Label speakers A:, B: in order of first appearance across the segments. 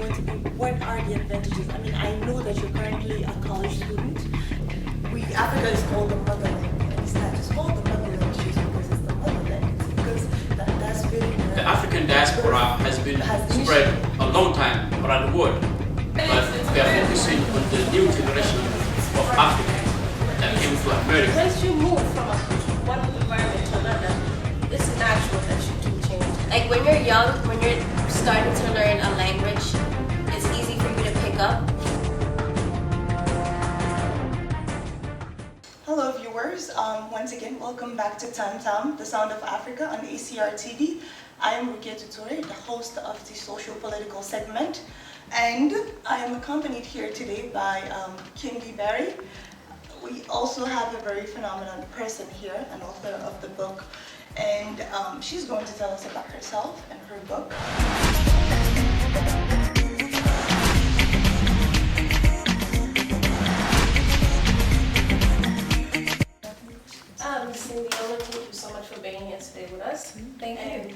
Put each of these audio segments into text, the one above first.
A: going to be, what are the advantages? I mean, I know that you're currently a college student. Africa is called the motherland. It's not just called the motherland just because it's the motherland. It's because that's really
B: the African diaspora has been spread a long time around the world. But we are focusing on the new generation of Africans that came to America.
C: Once you move from one environment to another, it's natural that you do change. Like when you're young, when you're starting to learn a language, it's easy for you to pick up.
A: Hello viewers, once again welcome back to TamTam, the Sound of Africa on ACR TV. I am Rukia Tuture, the host of the social-political segment, and I am accompanied here today by Kimby Barry. We also have a very phenomenal person here, an author of the book, and she's going to tell us about herself and her book.
C: Cindy, thank you so much for being here today with us.
D: Thank you.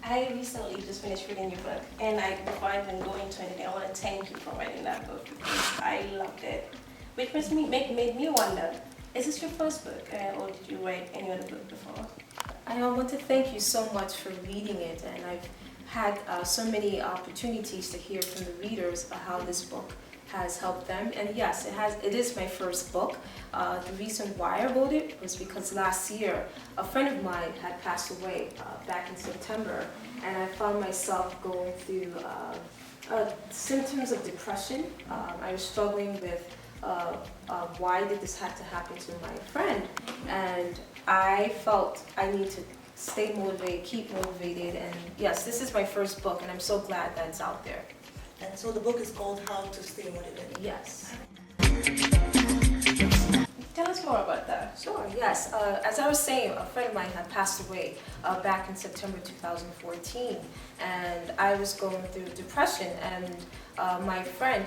C: I recently just finished reading your book, and before I even go into anything, I want to thank you for writing that book because I loved it. Which made me wonder, is this your first book, or did you write any other book before?
D: I want to thank you so much for reading it, and I've had so many opportunities to hear from the readers how this book has helped them. And yes, it is my first book. The reason why I wrote it was because last year a friend of mine had passed away back in September, and I found myself going through symptoms of depression. I was struggling with why did this have to happen to my friend, and I felt I need to stay motivated, keep motivated, and yes, this is my first book, and I'm so glad that it's out there.
A: And so the book is called How to Stay Motivated.
D: Yes.
C: Tell us more about that.
D: Sure, yes. As I was saying, a friend of mine had passed away back in September 2014, and I was going through depression, and my friend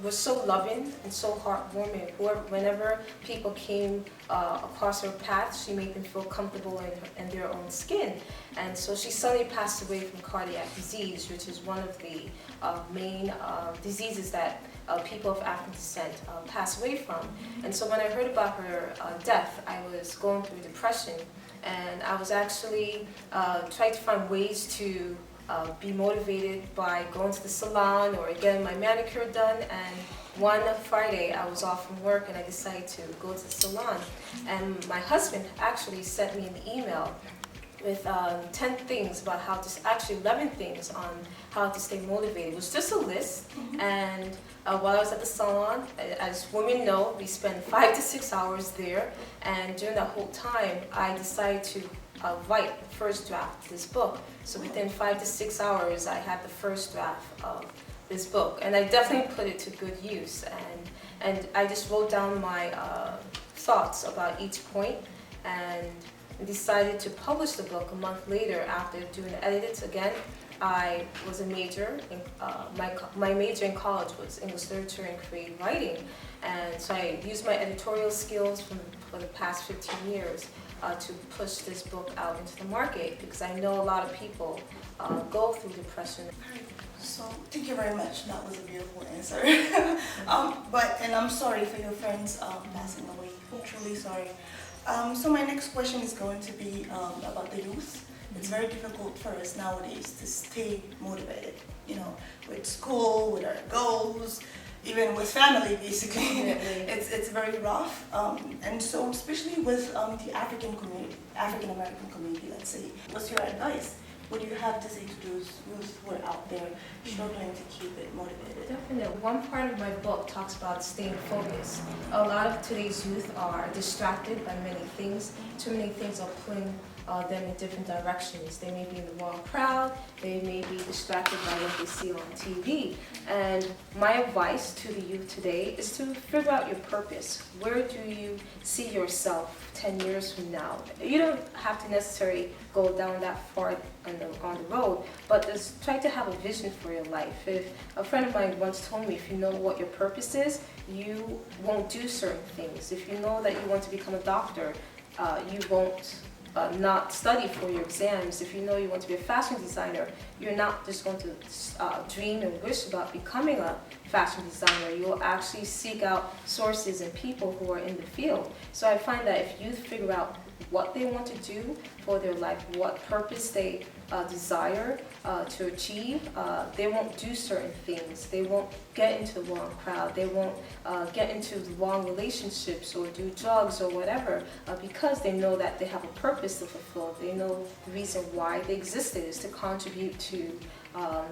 D: was so loving and so heartwarming. Whenever people came across her path, she made them feel comfortable in their own skin. And so she suddenly passed away from cardiac disease, which is one of the main diseases that people of African descent pass away from. And so when I heard about her death, I was going through depression, and I was actually trying to find ways to be motivated by going to the salon or getting my manicure done. And one Friday I was off from work and I decided to go to the salon, and my husband actually sent me an email with 10 things about how to, actually 11 things on how to stay motivated. It was just a list, and while I was at the salon, as women know, we spend 5 to 6 hours there, and during that whole time I decided to write the first draft of this book. So within 5 to 6 hours I had the first draft of this book, and I definitely put it to good use, and I just wrote down my thoughts about each point, and decided to publish the book a month later after doing the edits again. I was a major, my major in college was English Literature and Creative Writing, and so I used my editorial skills for the past 15 years to push this book out into the market, because I know a lot of people go through depression.
A: So thank you very much. That was a beautiful answer. And I'm sorry for your friends passing away. I'm truly sorry. So my next question is going to be about the youth. It's very difficult for us nowadays to stay motivated, with school, with our goals, even with family, basically. It's very rough. And so especially with the African American community, let's say. What's your advice? What do you have to say to those youth who are out there struggling to keep it motivated?
D: Definitely. One part of my book talks about staying focused. A lot of today's youth are distracted by many things. Too many things are pulling them in different directions. They may be in the wrong crowd, they may be distracted by what they see on TV. And my advice to the youth today is to figure out your purpose. Where do you see yourself 10 years from now? You don't have to necessarily go down that far on the road, but just try to have a vision for your life. If a friend of mine once told me, if you know what your purpose is, you won't do certain things. If you know that you want to become a doctor, you won't not study for your exams. If you know you want to be a fashion designer, you're not just going to dream and wish about becoming a fashion designer. You will actually seek out sources and people who are in the field. So I find that if youth figure out what they want to do for their life, what purpose they desire to achieve, they won't do certain things. They won't get into the wrong crowd. They won't get into the wrong relationships or do drugs or whatever, because they know that they have a purpose to fulfill. They know the reason why they existed is to contribute to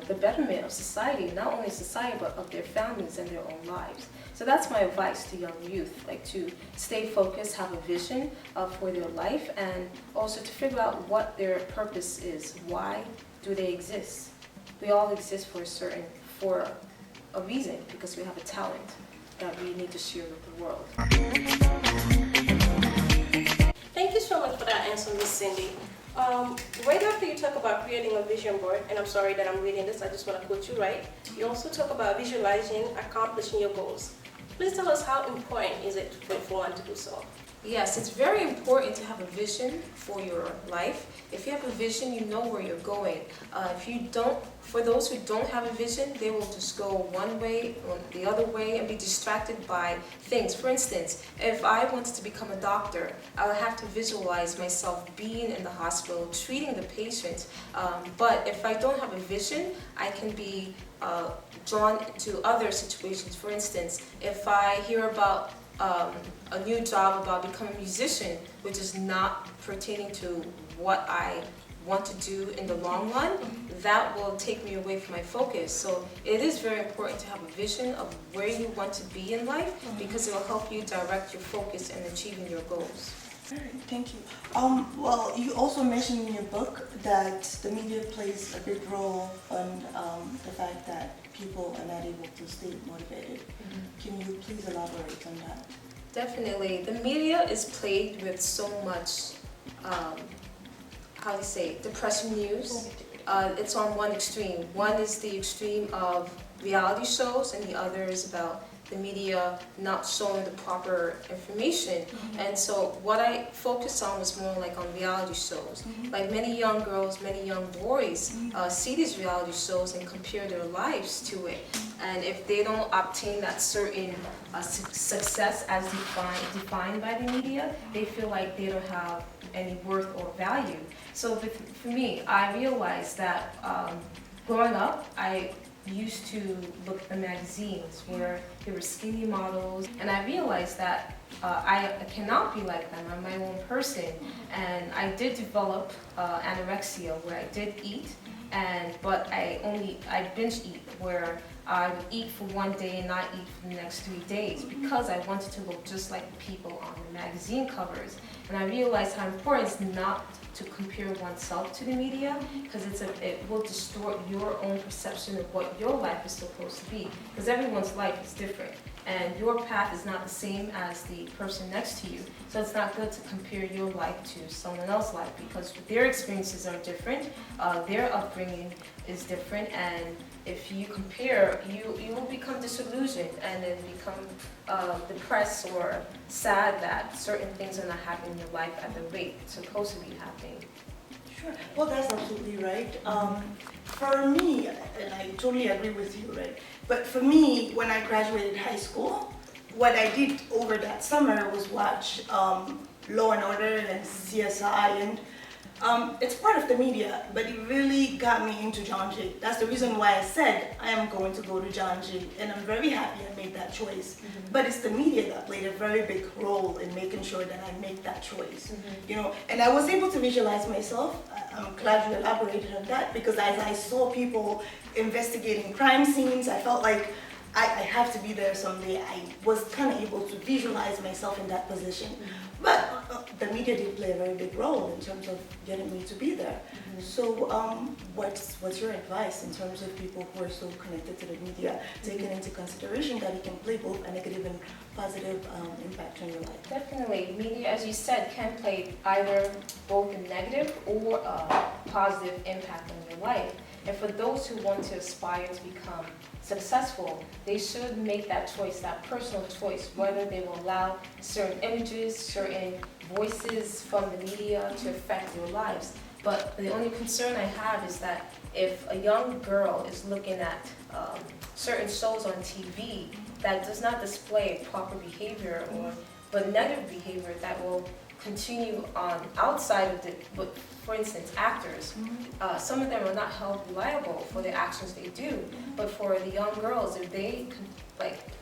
D: the betterment of society, not only society but of their families and their own lives. So that's my advice to young youth, like to stay focused, have a vision for their life, and also to figure out what their purpose is. Why do they exist? We all exist for a reason, because we have a talent that we need to share with the world.
C: Thank you so much for that answer, Miss Cindy. Right after you talk about creating a vision board, and I'm sorry that I'm reading this, I just want to quote you right. You also talk about visualizing, accomplishing your goals. Please tell us how important is it for one to do so?
D: Yes, it's very important to have a vision for your life. If you have a vision, you know where you're going. If you don't, for those who don't have a vision, they will just go one way or the other way and be distracted by things. For instance, if I wanted to become a doctor, I would have to visualize myself being in the hospital, treating the patients. But if I don't have a vision, I can be drawn to other situations. For instance, if I hear about a new job about becoming a musician, which is not pertaining to what I want to do in the long run, that will take me away from my focus. So it is very important to have a vision of where you want to be in life, because it will help you direct your focus in achieving your goals.
A: All right, thank you. Well, you also mentioned in your book that the media plays a big role on the fact that people are not able to stay motivated. Can you please elaborate on that?
D: Definitely. The media is plagued with so much, depressing news. It's on one extreme. One is the extreme of reality shows, and the other is about the media not showing the proper information. And so what I focused on was more like on reality shows. Like many young girls, many young boys see these reality shows and compare their lives to it. And if they don't obtain that certain success as defined by the media, they feel like they don't have any worth or value. So for me, I realized that growing up, I used to look at the magazines where there were skinny models, and I realized that I cannot be like them. I'm my own person, and I did develop anorexia, where I did eat, but I binge eat, where I would eat for one day and not eat for the next 3 days, because I wanted to look just like the people on the magazine covers. And I realized how important it is not to compare oneself to the media, because it will distort your own perception of what your life is supposed to be, because everyone's life is different, and your path is not the same as the person next to you. So it's not good to compare your life to someone else's life, because their experiences are different, their upbringing is different, and if you compare, you will become disillusioned and then become depressed or sad that certain things are not happening in your life at the rate it's supposed to be happening.
A: Sure. Well, that's absolutely right. For me, and I totally agree with you, right? But for me, when I graduated high school, what I did over that summer was watch Law and Order and CSI, and it's part of the media, but it really got me into John Jay. That's the reason why I said I am going to go to John Jay, and I'm very happy I made that choice. But it's the media that played a very big role in making sure that I make that choice. You know, and I was able to visualize myself. I'm glad you elaborated on that, because as I saw people investigating crime scenes, I felt like I have to be there someday. I was kind of able to visualize myself in that position. But the media did play a very big role in terms of getting me to be there. So what's your advice in terms of people who are so connected to the media, taking into consideration that it can play both a negative and positive impact on your life?
D: Definitely. Media, as you said, can play either both a negative or a positive impact on your life. And for those who want to aspire to become successful, they should make that choice, that personal choice, whether they will allow certain images, certain voices from the media to affect their lives. But the only concern I have is that if a young girl is looking at certain shows on TV that does not display proper behavior but negative behavior that will continue on outside of the, but for instance, actors, some of them are not held liable for the actions they do, but for the young girls, if they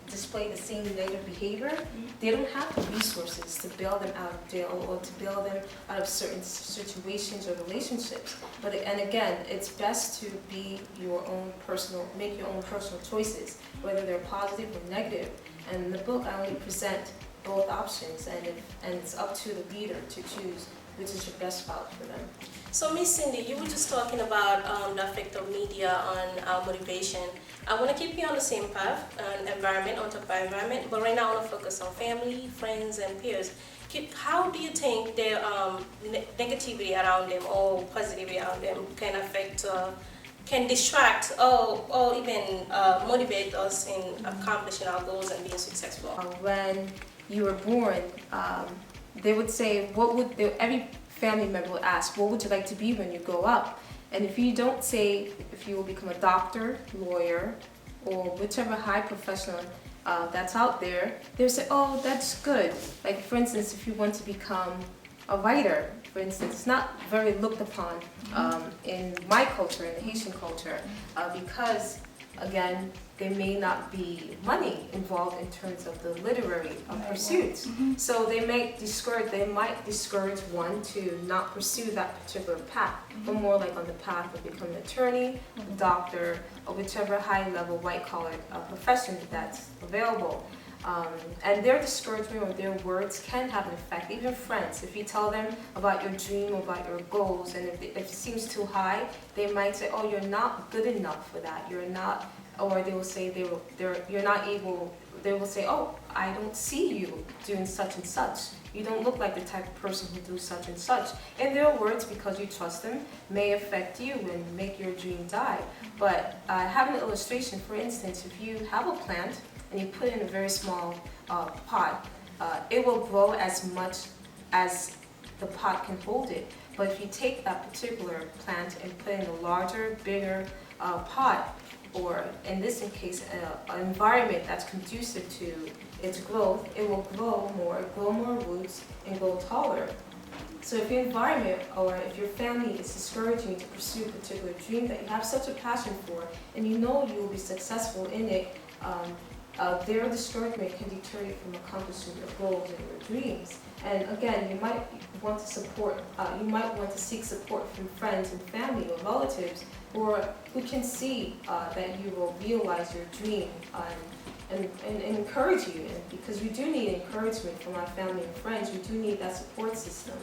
D: display the same negative behavior, they don't have the resources to bail them out of jail or to bail them out of certain situations or relationships. And again, it's best to be make your own personal choices, whether they're positive or negative. And in the book, I only present both options, and it's up to the reader to choose which is the best route for them.
C: So Miss Cindy, you were just talking about the effect of media on our motivation. I want to keep you on the same path, environment, on top of environment, but right now I want to focus on family, friends, and peers. How do you think their negativity around them or positivity around them can affect, can distract or even motivate us in accomplishing our goals and being successful?
D: When you were born, they would say, every family member would ask, what would you like to be when you grow up? And if you don't say if you will become a doctor, lawyer, or whichever high professional that's out there, they'll say, oh, that's good. Like for instance, if you want to become a writer, for instance, it's not very looked upon in my culture, in the Haitian culture, because again, there may not be money involved in terms of the literary pursuits. So they might discourage one to not pursue that particular path, but more like on the path of becoming an attorney, a doctor, or whichever high-level white-collar profession that's available. And their discouragement or their words can have an effect. Even friends, if you tell them about your dream, about your goals, and if it seems too high, they might say, oh, you're not good enough for that. You're not, or they will say you're not able, they will say, oh, I don't see you doing such and such. You don't look like the type of person who do such and such. And their words, because you trust them, may affect you and make your dream die. But I have an illustration. For instance, if you have a plant and you put it in a very small pot, it will grow as much as the pot can hold it. But if you take that particular plant and put it in a larger, bigger pot, or in this case, an environment that's conducive to its growth, it will grow more roots, and grow taller. So if your environment or if your family is discouraging you to pursue a particular dream that you have such a passion for, and you know you will be successful in it, their discouragement can deter you from accomplishing your goals and your dreams. And again, you might want to seek support from friends and family or relatives who can see that you will realize your dream and encourage you. And because you do need encouragement from our family and friends, you do need that support system.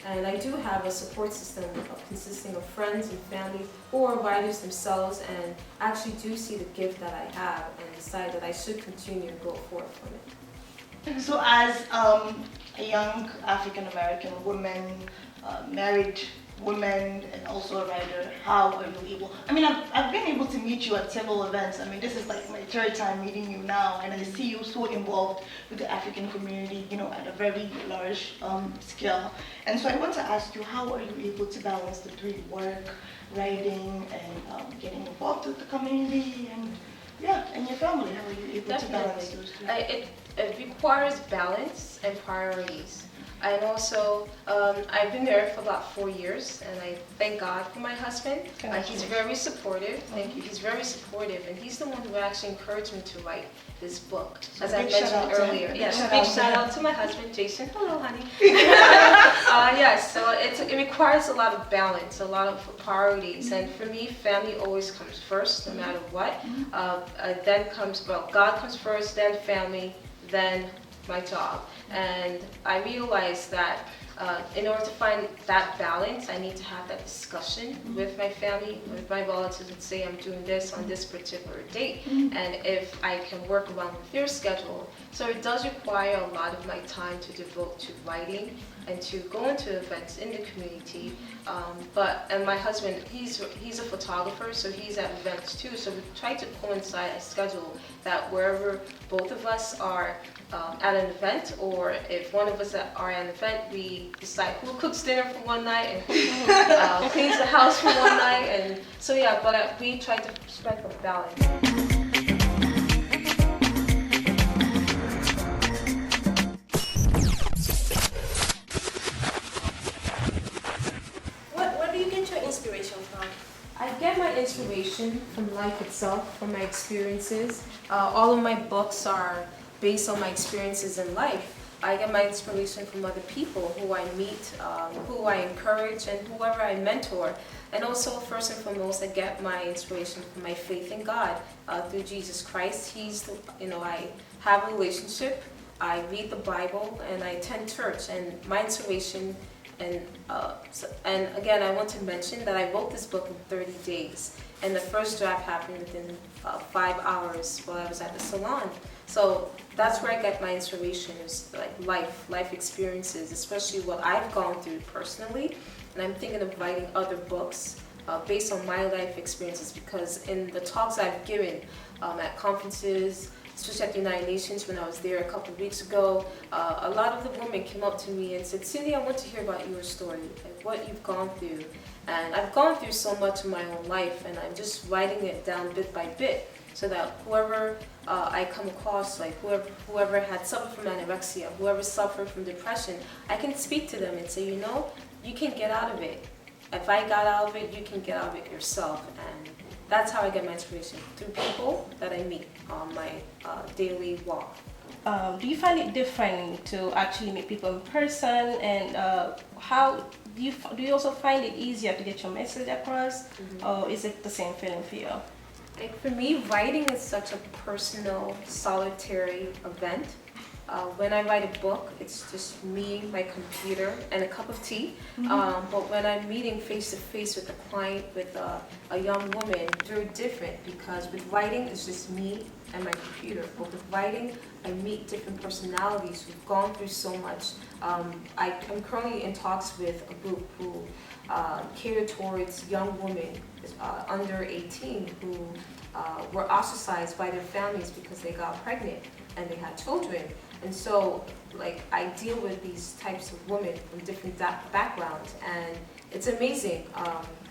D: And I do have a support system consisting of friends and family who are writers themselves and actually do see the gift that I have and decide that I should continue and go forth from it.
A: So as a young African-American woman, married woman, and also a writer, how are you able? I mean, I've been able to meet you at several events. I mean, this is like my third time meeting you now, and I see you so involved with the African community, you know, at a very large scale. And so I want to ask you, how are you able to balance the three: work, writing, and getting involved with the community, and and your family? How are you able to balance those three?
D: It requires balance and priorities. And also, I've been married for about 4 years, and I thank God for my husband. He's very supportive. Thank you. He's very supportive, and he's the one who actually encouraged me to write this book, as I mentioned earlier. Yes, big shout out to my husband, Jason. Hello, honey. Yes, so it requires a lot of balance, a lot of priorities, and for me, family always comes first, no matter what. Then comes, God comes first, then family, then my job. And I realized that in order to find that balance, I need to have that discussion with my family, with my relatives, and say I'm doing this on this particular date, and if I can work around with their schedule. So it does require a lot of my time to devote to writing, and to go into events in the community. And my husband, he's a photographer, so he's at events too. So we try to coincide a schedule that wherever both of us are at an event, or if one of us are at an event, we decide who cooks dinner for one night and who cleans the house for one night. And so yeah, but we try to strike a balance.
C: Where do you get your inspiration from?
D: I get my inspiration from life itself, from my experiences. All of my books are based on my experiences in life. I get my inspiration from other people who I meet, who I encourage, and whoever I mentor. And also, first and foremost, I get my inspiration from my faith in God through Jesus Christ. I have a relationship, I read the Bible, and I attend church. And my inspiration, and again, I want to mention that I wrote this book in 30 days. And the first draft happened within 5 hours while I was at the salon. So that's where I get my inspiration, is like life experiences, especially what I've gone through personally. And I'm thinking of writing other books based on my life experiences, because in the talks I've given at conferences, especially at the United Nations when I was there a couple of weeks ago, a lot of the women came up to me and said, "Cindy, I want to hear about your story, like what you've gone through." And I've gone through so much in my own life, and I'm just writing it down bit by bit, so that whoever I come across, like whoever had suffered from anorexia, whoever suffered from depression, I can speak to them and say, you can get out of it. If I got out of it, you can get out of it yourself. And that's how I get my inspiration, through people that I meet on my daily walk.
C: Do you find it different to actually meet people in person, and how do you also find it easier to get your message across, or is it the same feeling for you?
D: Like for me, writing is such a personal, solitary event. When I write a book, it's just me, my computer, and a cup of tea. But when I'm meeting face to face with a client, with a young woman, very different, because with writing, it's just me and my computer. But with writing, I meet different personalities who've gone through so much. I'm currently in talks with a group who cater towards young women under 18 who were ostracized by their families because they got pregnant and they had children. And so, I deal with these types of women from different backgrounds, and it's amazing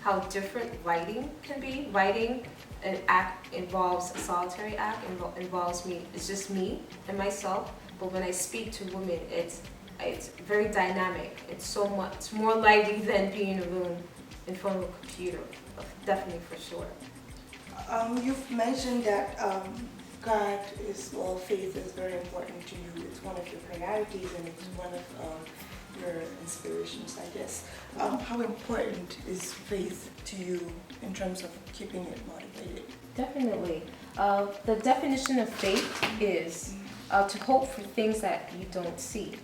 D: how different writing can be. Writing an act involves a solitary act, involves me. It's just me and myself. But when I speak to women, it's very dynamic. It's so much more lively than being in a room in front of a computer. Definitely, for sure.
A: You've mentioned that faith is very important to you. It's one of your priorities, and it's one of your inspirations, I guess. How important is faith to you in terms of keeping it motivated?
D: Definitely. The definition of faith is to hope for things that you don't see.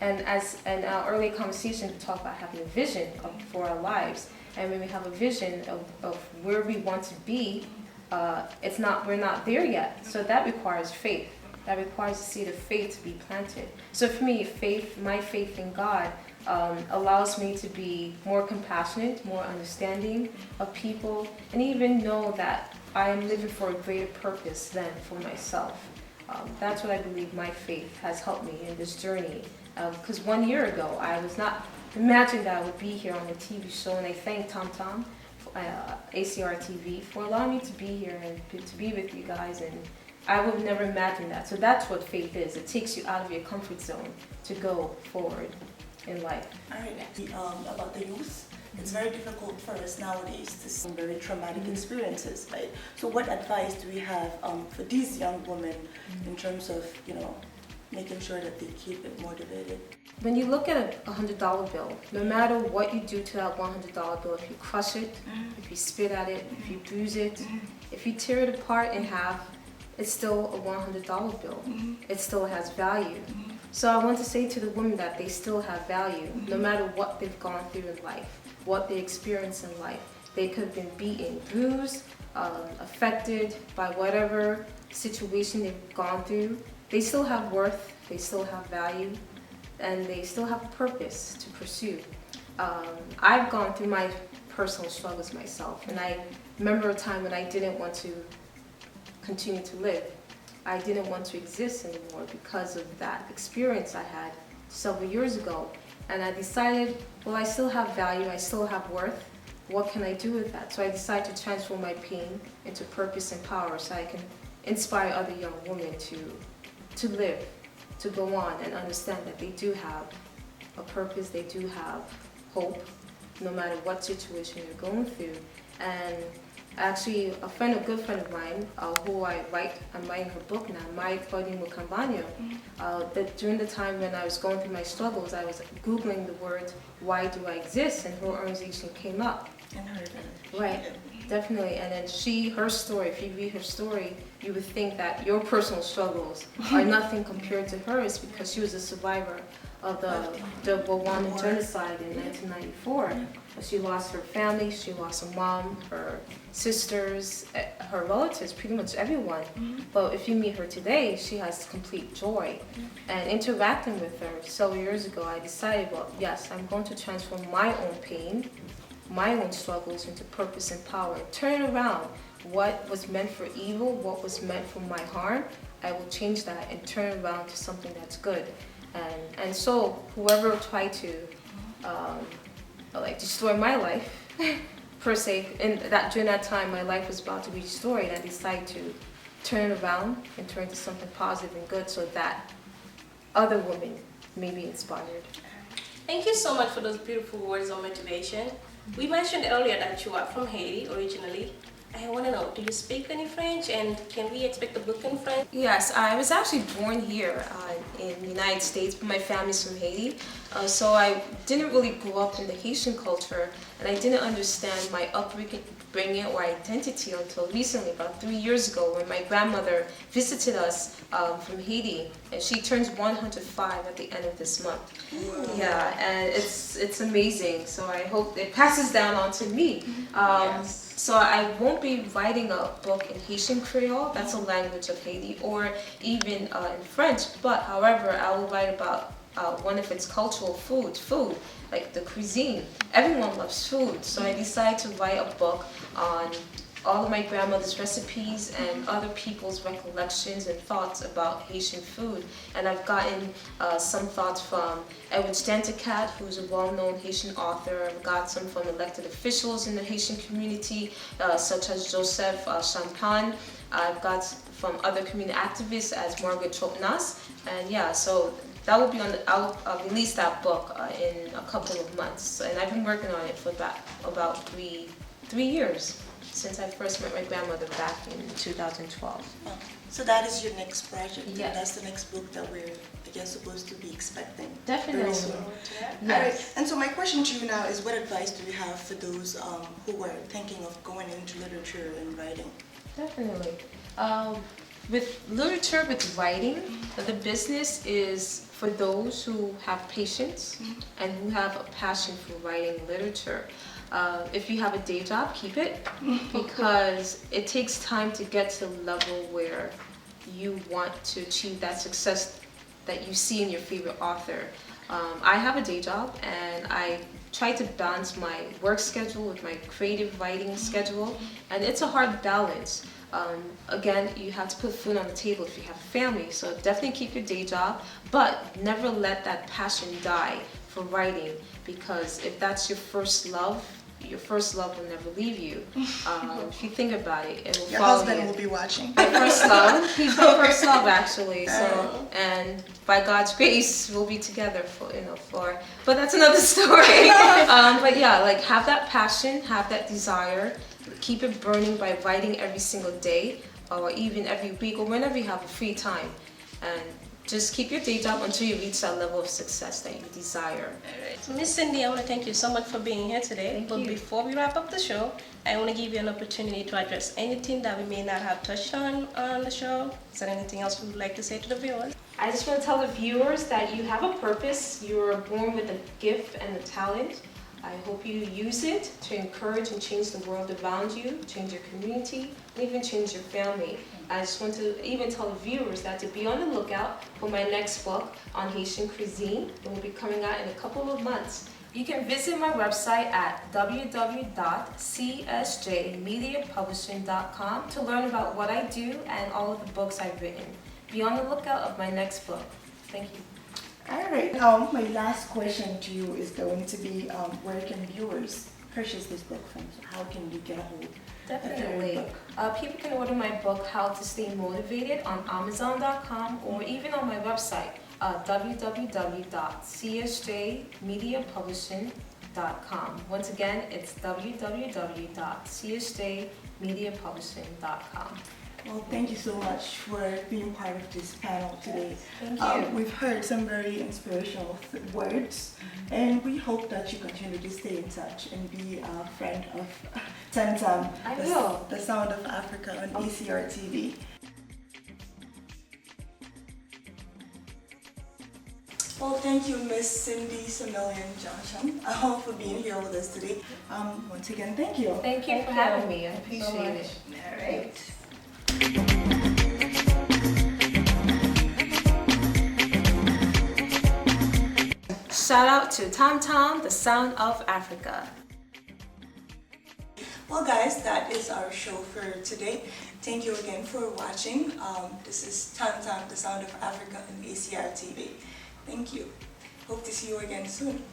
D: And as in our earlier conversation, we talked about having a vision for our lives. And when we have a vision of where we want to be, we're not there yet. So that requires faith. That requires a seed of faith to be planted. So for me, my faith in God allows me to be more compassionate, more understanding of people, and even know that I am living for a greater purpose than for myself. That's what I believe my faith has helped me in this journey. Because 1 year ago, I was not imagining that I would be here on the TV show, and I thank TamTam, ACR TV, for allowing me to be here and to be with you guys. And I would never imagine that. So that's what faith is. It takes you out of your comfort zone to go forward in life.
A: All right, about the youth. It's very difficult for us nowadays to see very traumatic experiences, right? So what advice do we have for these young women in terms of, making sure that they keep it motivated?
D: When you look at a $100 bill, no matter what you do to that $100 bill, if you crush it, if you spit at it, if you bruise it, if you tear it apart in half, it's still a $100 bill. It still has value. So I want to say to the women that they still have value, no matter what they've gone through in life, what they experience in life. They could have been beaten, bruised, affected by whatever situation they've gone through. They still have worth, they still have value. and they still have a purpose to pursue. I've gone through my personal struggles myself, and I remember a time when I didn't want to continue to live. I didn't want to exist anymore because of that experience I had several years ago. And I decided, well, I still have value, I still have worth. What can I do with that? So I decided to transform my pain into purpose and power so I can inspire other young women to live, to go on and understand that they do have a purpose, they do have hope, no matter what situation you're going through. And actually, a good friend of mine, who I'm writing her book now, Mai Claudine Mukambanyo, that during the time when I was going through my struggles, I was Googling the word, why do I exist? And her organization came up.
A: And her.
D: Right, definitely. And then her story, if you read her story, you would think that your personal struggles are nothing compared to hers because she was a survivor of the Rwandan genocide in 1994. She lost her family, she lost her mom, her sisters, her relatives, pretty much everyone. But if you meet her today, she has complete joy. And interacting with her several years ago, I decided, well, yes, I'm going to transform my own pain, my own struggles into purpose and power. Turn around what was meant for evil, what was meant for my harm, I will change that and turn around to something that's good. And so whoever tried to destroy my life, per se, during that time my life was about to be destroyed, and I decided to turn it around and turn to something positive and good so that other women may be inspired.
C: Thank you so much for those beautiful words of motivation. We mentioned earlier that you are from Haiti originally. I want to know, do you speak any French, and can we expect a book in French?
D: Yes, I was actually born here in the United States, but my family's from Haiti. So I didn't really grow up in the Haitian culture, and I didn't understand my upbringing or identity until recently, about 3 years ago, when my grandmother visited us from Haiti, and she turns 105 at the end of this month. Wow. Yeah, and it's amazing. So I hope it passes down on to me. Yes. So I won't be writing a book in Haitian Creole, that's a language of Haiti, or even in French, but however, I will write about one of its cultural food, like the cuisine. Everyone loves food, so I decided to write a book on all of my grandmother's recipes and other people's recollections and thoughts about Haitian food. And I've gotten some thoughts from Edward Stanticat, who's a well-known Haitian author. I've got some from elected officials in the Haitian community, such as Joseph Champagne. I've got from other community activists as Margaret Tropnas. And yeah, so that will be I'll release that book in a couple of months. And I've been working on it for about three years, since I first met my grandmother back in 2012.
A: Oh, so that is your next project?
D: Yes.
A: That's the next book that we're, I guess, supposed to be expecting?
D: Definitely.
A: Very soon.
D: Yes.
A: All right. And so my question to you now is, what advice do you have for those who are thinking of going into literature and writing?
D: Definitely. With literature, with writing, the business is for those who have patience and who have a passion for writing literature. If you have a day job, keep it, because it takes time to get to the level where you want to achieve that success that you see in your favorite author. I have a day job, and I try to balance my work schedule with my creative writing schedule, and it's a hard balance. Again, you have to put food on the table if you have a family, so definitely keep your day job, but never let that passion die for writing, because if that's your first love will never leave you. If you think about it, it will
A: Your
D: follow
A: husband
D: you.
A: will be watching.
D: My first love, he's my first love actually. So, and by God's grace, we'll be together for. But that's another story. But yeah, like have that passion, have that desire, keep it burning by writing every single day, or even every week, or whenever you have a free time, and just keep your day job until you reach that level of success that you desire.
C: Alright. So Miss Cindy, I want to thank you so much for being here today. But before we wrap up the show, I want to give you an opportunity to address anything that we may not have touched on the show. Is there anything else you would like to say to the viewers?
D: I just want to tell the viewers that you have a purpose. You were born with a gift and a talent. I hope you use it to encourage and change the world around you, change your community, and even change your family. I just want to even tell the viewers that to be on the lookout for my next book on Haitian cuisine. It will be coming out in a couple of months. You can visit my website at www.csjmediapublishing.com to learn about what I do and all of the books I've written. Be on the lookout of my next book. Thank you.
A: All right. My last question to you is going to be, where can viewers purchase this book from? So how can we get a hold of
D: Definitely.
A: your book?
D: People can order my book, How to Stay Motivated, on Amazon.com or even on my website, www.csjmediapublishing.com. Once again, it's www.csjmediapublishing.com.
A: Well, thank you so much for being part of this panel today.
D: Thank you.
A: We've heard some very inspirational words, and we hope that you continue to stay in touch and be a friend of TamTam,
D: I will.
A: the Sound of Africa on ACR TV. Well, thank you, Miss Cindy Samilian Johnson, for being here with us today. Once again, thank you.
D: Thank you for having me. I appreciate it.
A: All right.
D: Shout out to TamTam, the Sound of Africa.
A: Well, guys, that is our show for today. Thank you again for watching. This is TamTam, the Sound of Africa on ACR TV. Thank you. Hope to see you again soon.